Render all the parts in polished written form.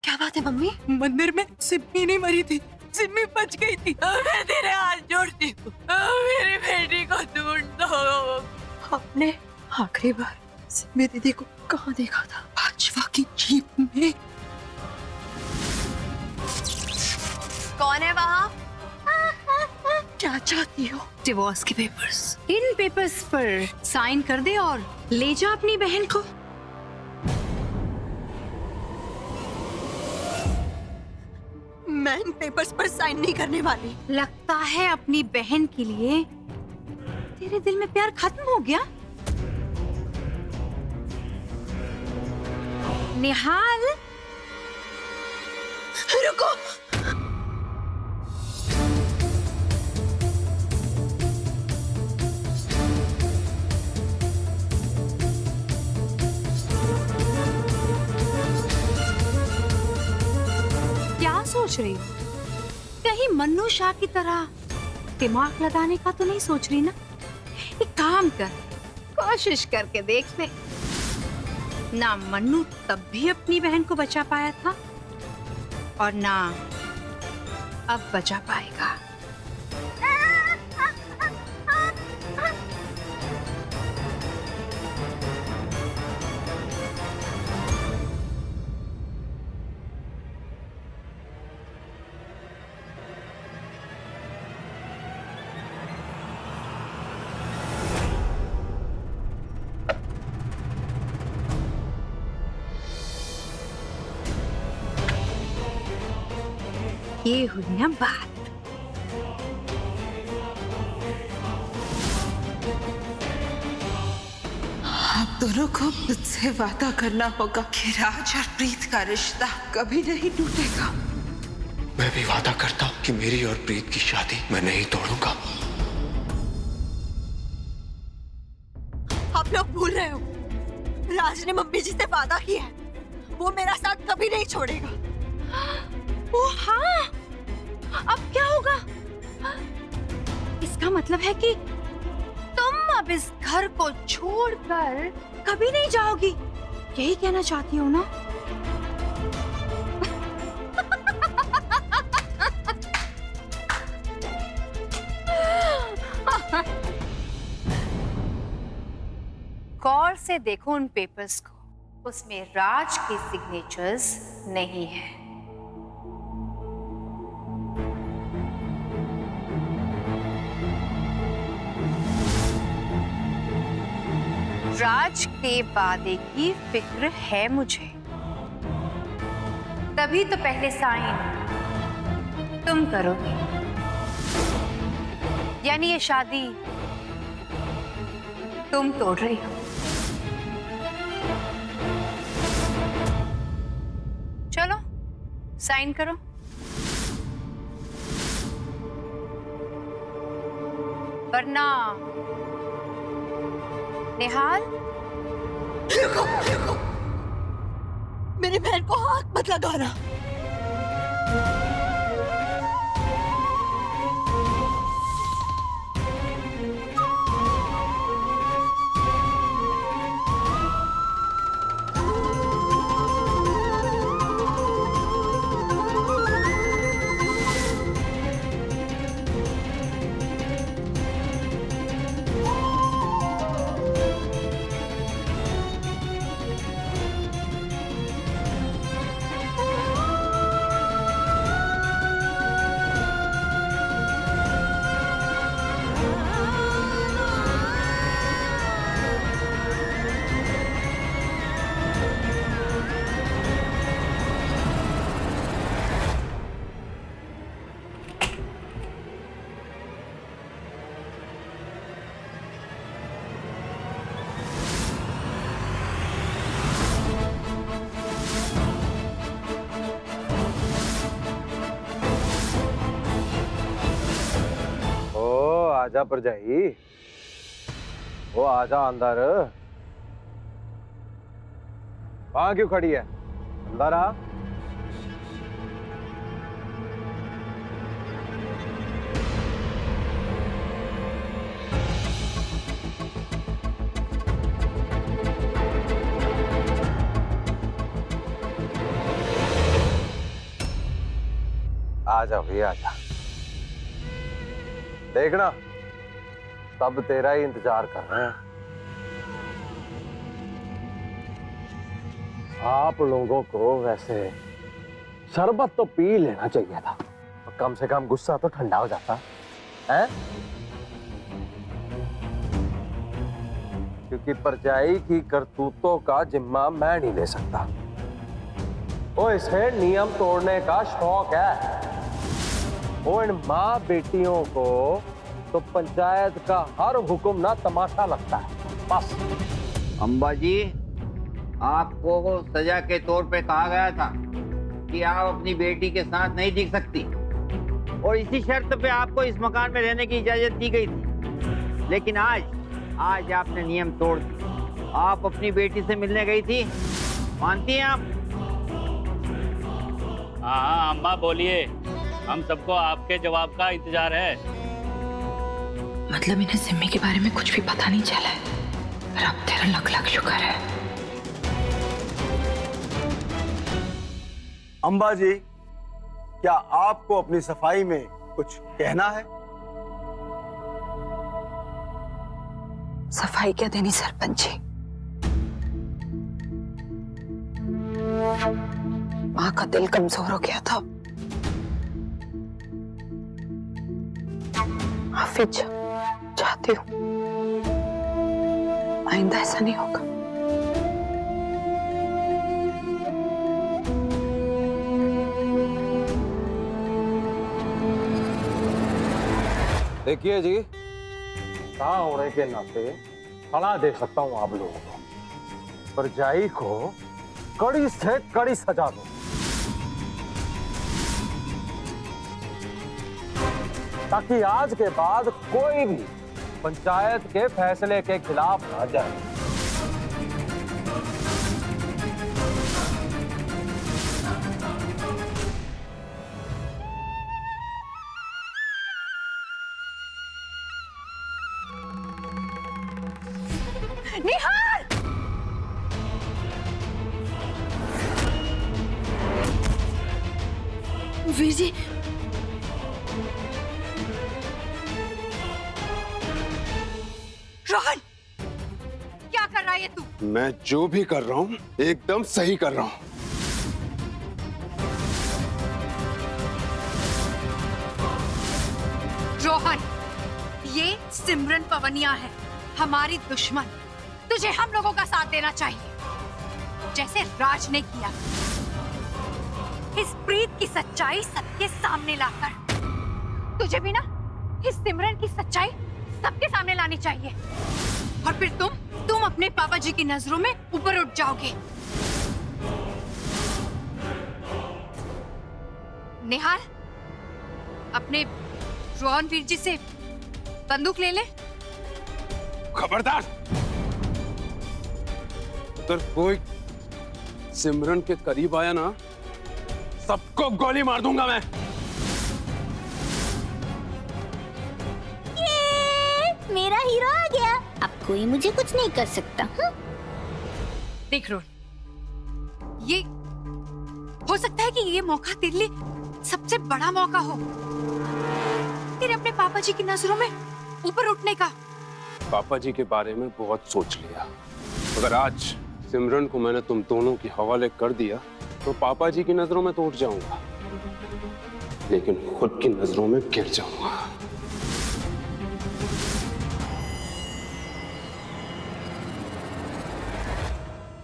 क्या बात है मम्मी? मंदिर में सिम्मी नहीं मरी थी, सिम्मी बच गई थी। मैं तेरे हाथ जोड़ती हूँ, मेरी बेटी को ढूंढ दो। आपने आखिरी बार सिम्मी दीदी को कहाँ देखा था? भाजपा की जीप में। कौन है वहाँ? क्या चाहती हो? डिवोर्स के पेपर्स। इन पेपर्स पर साइन कर दे और ले जा अपनी बहन को। मैं इन पेपर्स पर साइन नहीं करने वाली। लगता है अपनी बहन के लिए तेरे दिल में प्यार खत्म हो गया। निहाल, रुको। क्या सोच रही हो? कहीं मन्नू शाह की तरह दिमाग लगाने का तो नहीं सोच रही ना? एक काम कर, कोशिश करके देख ले। ना मन्नू तब भी अपनी बहन को बचा पाया था और ना अब बचा पाएगा। ये हुई ना बात। आप दोनों को मुझसे वादा करना होगा कि राज और प्रीत का रिश्ता कभी नहीं टूटेगा। मैं भी वादा करता हूँ कि मेरी और प्रीत की शादी मैं नहीं तोड़ूंगा। आप लोग भूल रहे हो, राज ने मम्मी जी से वादा किया है, वो मेरा साथ कभी नहीं छोड़ेगा। ओ हाँ, अब क्या होगा? इसका मतलब है कि तुम अब इस घर को छोड़कर कभी नहीं जाओगी, यही कहना चाहती हो ना? गौर से देखो उन पेपर्स को, उसमें राज के सिग्नेचर्स नहीं है। राज के वादे की फिक्र है मुझे, तभी तो पहले साइन तुम करोगे। यानी ये शादी तुम तोड़ रही हो। चलो साइन करो। वरना निहाल, रुको, रुको। मेरी बहन को हाथ मत लगाना। आजा परजाई, वो आजा अंदर। वहां क्यों खड़ी है? अंदर आ। आ जा भाई आ जा। देखना सब तेरा ही इंतजार कर रहे हैं। आप लोगों को वैसे शरबत तो पी लेना चाहिए था, कम से कम गुस्सा तो ठंडा हो जाता है। क्योंकि परजाई की करतूतों का जिम्मा मैं नहीं ले सकता। वो इसे नियम तोड़ने का शौक है। वो इन माँ बेटियों को तो पंचायत का हर हुक्म ना तमाशा लगता है बस। अम्बा जी, आपको सजा के तौर पे कहा गया था कि आप अपनी बेटी के साथ नहीं दिख सकती और इसी शर्त पे आपको इस मकान में रहने की इजाजत दी गई थी। लेकिन आज आपने नियम तोड़ दिया। आप अपनी बेटी से मिलने गई थी, मानती हैं आप? हाँ अम्मा बोलिए, हम सबको आपके जवाब का इंतजार है। मतलब इन्हें सिम्मी के बारे में कुछ भी पता नहीं चला है। रब तेरा लख लख शुक्र है। अम्बा जी, क्या आपको अपनी सफाई में कुछ कहना है? सफाई क्या देनी सरपंच जी, माँ का दिल कमजोर हो गया था। हाफिज, चाहती हूँ आइंदा ऐसा नहीं होगा। देखिए जी, कहाँ होने के नाते सलाह दे सकता हूँ आप लोगों को, परजाई को कड़ी से कड़ी सजा दो, ताकि आज के बाद कोई भी पंचायत के फैसले के खिलाफ ना जाए। निहाल! वीर जी, रोहन, क्या कर रहा है तू? मैं जो भी कर रहा हूँ एकदम सही कर रहा हूँ। रोहन, ये सिमरन पवनिया है, हमारी दुश्मन। तुझे हम लोगों का साथ देना चाहिए, जैसे राज ने किया। इस प्रीत की सच्चाई सबके सामने लाकर तुझे भी ना इस सिमरन की सच्चाई सबके सामने लानी चाहिए, और फिर तुम अपने पापा जी की नजरों में ऊपर उठ जाओगे। निहाल, अपने रोहन वीर जी से बंदूक ले ले। खबरदार, अगर कोई सिमरन के करीब आया ना, सबको गोली मार दूंगा मैं। मेरा हीरो आ गया, अब कोई मुझे कुछ नहीं कर सकता। देख रोहन, ये हो सकता है कि ये मौका तेरे लिए सबसे बड़ा मौका हो, तेरे अपने पापा जी की नजरों में ऊपर उठने का। पापा जी के बारे में बहुत सोच लिया। अगर आज सिमरन को मैंने तुम दोनों के हवाले कर दिया तो पापा जी की नजरों में तो उठ जाऊंगा, लेकिन खुद की नजरों में गिर जाऊंगा।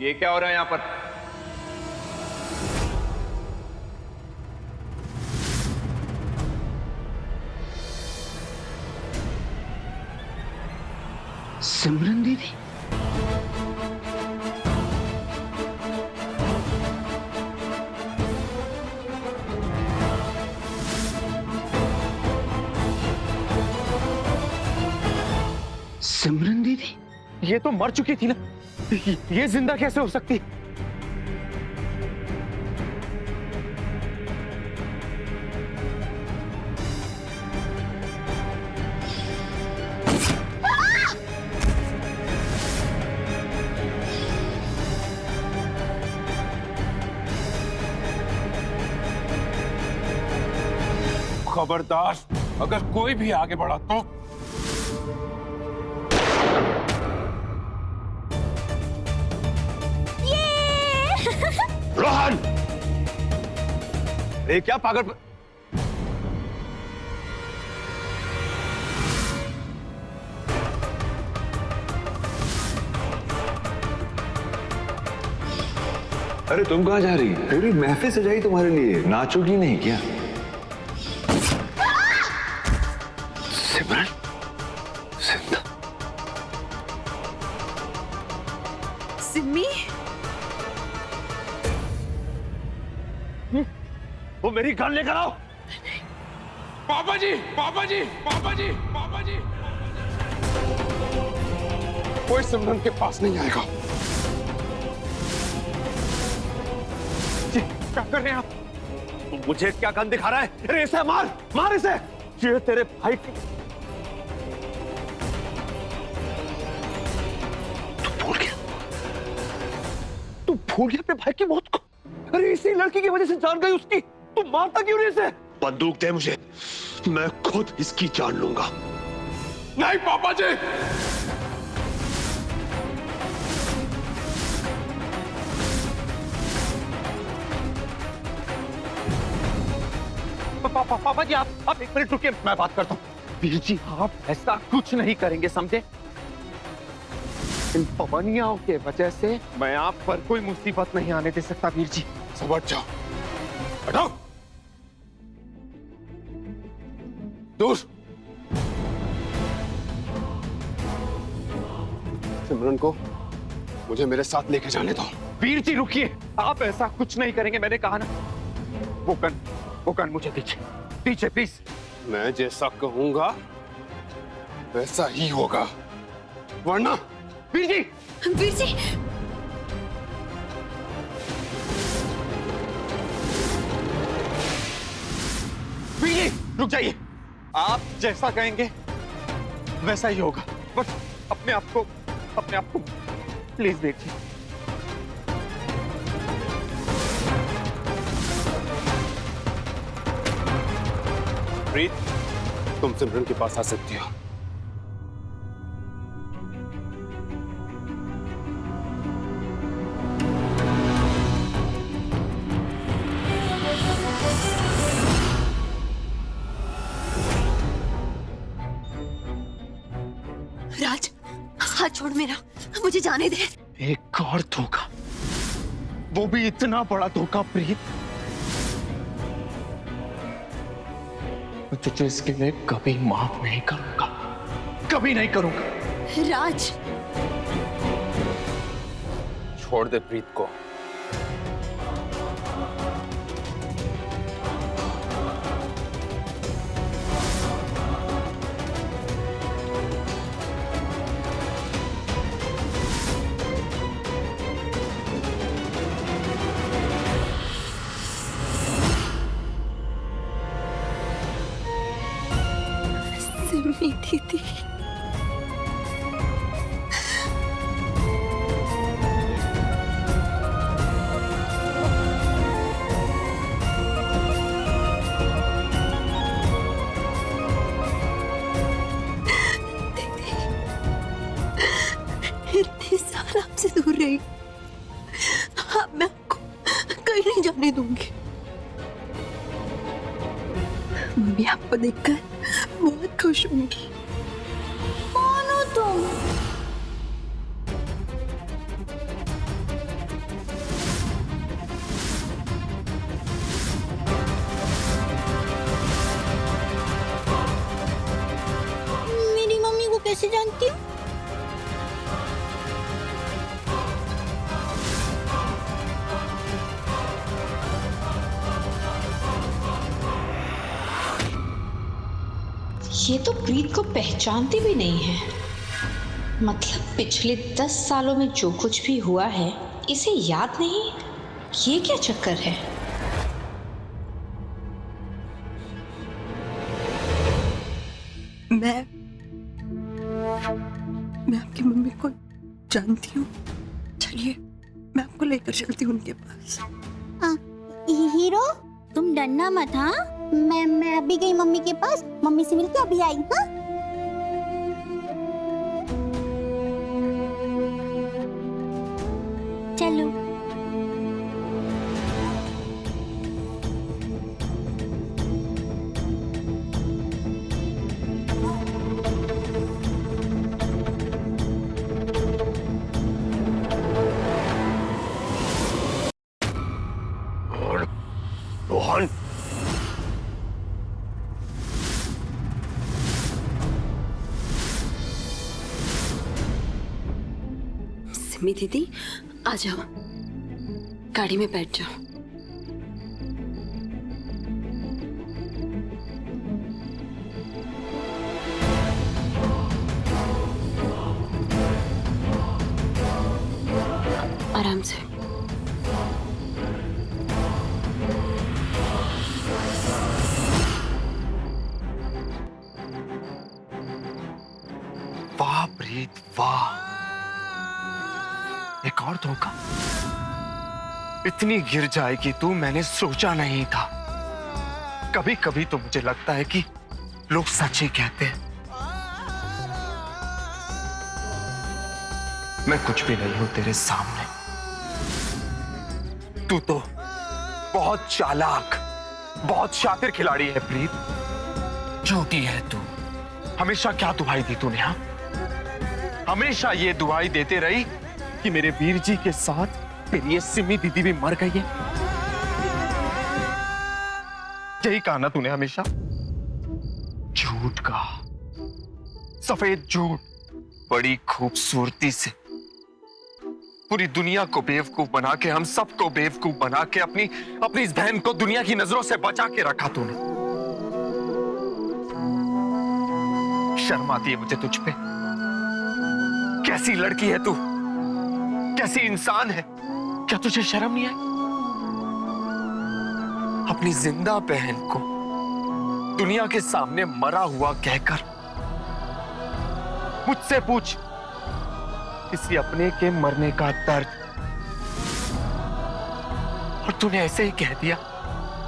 ये क्या हो रहा है यहाँ पर? सिमरन दीदी, सिमरन दीदी, ये तो मर चुकी थी ना, ये जिंदा कैसे हो सकती? खबरदार अगर कोई भी आगे बढ़ा तो रोहन! अरे क्या पागल अरे तुम कहाँ जा रही? पूरी महफिल सजाई तुम्हारे लिए, नाचोगी नहीं क्या? सिमरन जिंदा। सिम्मी, वो मेरी गन लेकर आओ। पापा जी, पापा जी, पापा जी, पापा जी। कोई सिमरन के पास नहीं आएगा। क्या कर रहे हैं आप? मुझे क्या गन दिखा रहा है? अरे इसे मार, मार इसे। ये तेरे भाई की। तू भूल गया अपने भाई की मौत को। अरे इसी लड़की की वजह से जान गई उसकी। तू मारता क्यों नहीं इसे? बंदूक दे मुझे, मैं खुद इसकी जान लूंगा। नहीं पापा जी। पापा जी आप एक मिनट रुकिए, मैं बात करता हूँ। वीर जी आप ऐसा कुछ नहीं करेंगे, समझे? इन पवनियाओं के वजह से मैं आप पर कोई मुसीबत नहीं आने दे सकता वीर जी। समझ जाओ, हटाओ दूर। सिमरन को मुझे मेरे साथ लेके जाने दो। वीर जी रुकिए, आप ऐसा कुछ नहीं करेंगे, मैंने कहा ना। वो गन मुझे दीजिए प्लीज। मैं जैसा कहूंगा वैसा ही होगा, वरना। वीर जी, वीर जी, वीर जी रुक जाइए। आप जैसा कहेंगे वैसा ही होगा, बस अपने आप को प्लीज वीर जी। प्रीत, तुम सिमरन के पास आ सकती हो। राज हाथ छोड़ मेरा, मुझे जाने दे। एक और धोखा, वो भी इतना बड़ा धोखा प्रीत। मैं तुझे इसके लिए कभी माफ नहीं करूंगा, कभी नहीं करूंगा। राज, छोड़ दे प्रीत को। सिम्मी दीदी, इतने साल आपसे दूर रही, अब मैं आपको कहीं नहीं जाने दूंगी। मैं आपको देखकर बहुत खुश होंगी। कौन हो तुम? मेरी मम्मी को कैसे जानती हो? ये तो प्रीत को पहचानती भी नहीं है। मतलब पिछले 10 सालों में जो कुछ भी हुआ है इसे याद नहीं। ये क्या चक्कर है? मैं आपकी मम्मी को जानती हूँ। चलिए मैं आपको लेकर चलती हूँ उनके पास। हीरो, तुम डरना मत। हाँ, मैं अभी गई मम्मी के पास, मम्मी से मिलके अभी आई। हाँ चलो। रोहन, सिमी दीदी आ जाओ, गाड़ी में बैठ जाओ। आराम से। वाह प्रीत वाह, एक और धोखा। इतनी गिर जाएगी तू, मैंने सोचा नहीं था। कभी कभी तो मुझे लगता है कि लोग सच ही कहते हैं। मैं कुछ भी नहीं हूं तेरे सामने। तू तो बहुत चालाक, बहुत शातिर खिलाड़ी है प्रीत। झूठी है तू। हमेशा क्या दुहाई दी तूने? हाँ, हमेशा ये दुहाई देते रही कि मेरे वीर जी के साथ तेरी ये सिमी दीदी भी मर गई है। यही कहा ना तूने हमेशा? झूठ का, सफेद झूठ, बड़ी खूबसूरती से पूरी दुनिया को बेवकूफ बना के, हम सबको बेवकूफ बना के अपनी इस बहन को दुनिया की नजरों से बचा के रखा तूने। शर्म आती है मुझे तुझ पे। कैसी लड़की है तू, कैसी इंसान है, क्या तुझे शर्म नहीं आई? अपनी जिंदा बहन को दुनिया के सामने मरा हुआ कहकर मुझसे पूछ किसी अपने के मरने का दर्द, और तूने ऐसे ही कह दिया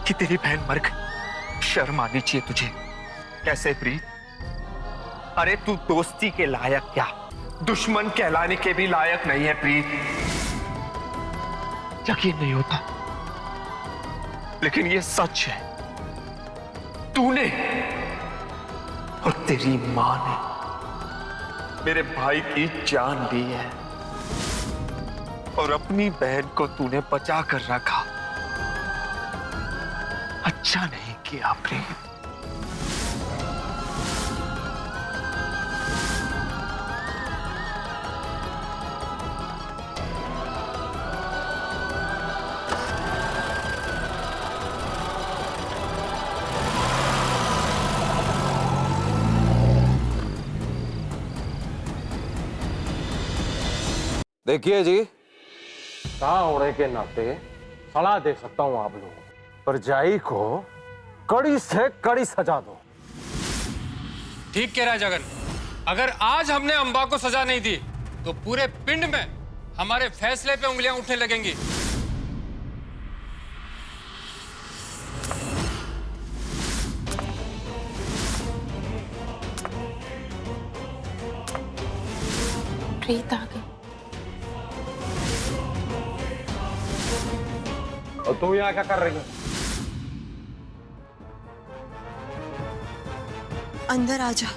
कि तेरी बहन मर गई। शर्म आनी चाहिए तुझे। कैसे प्रीत? अरे तू दोस्ती के लायक क्या, दुश्मन कहलाने के भी लायक नहीं है प्रीत। यकीन नहीं होता, लेकिन ये सच है। तूने और तेरी मां ने मेरे भाई की जान ली है, और अपनी बहन को तूने बचा कर रखा। अच्छा नहीं किया प्रीत। देखिए जी, कहाँ होने के नाते सलाह दे सकता हूं आप लोगों को, पर जाई को कड़ी से कड़ी सजा दो। ठीक कह रहा है जगन। अगर आज हमने अंबा को सजा नहीं दी तो पूरे पिंड में हमारे फैसले पे उंगलियां उठने लगेंगी। प्रीत आ गई। और तू यहाँ क्या कर रही है? अंदर आ जा।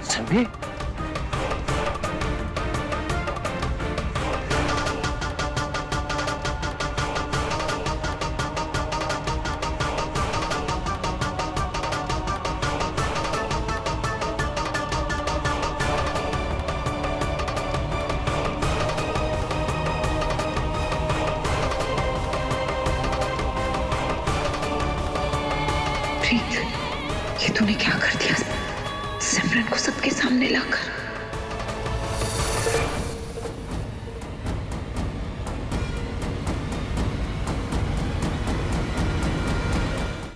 सिमी, प्रीत, ये तूने क्या कर दिया? सिमरन को सबके सामने लाकर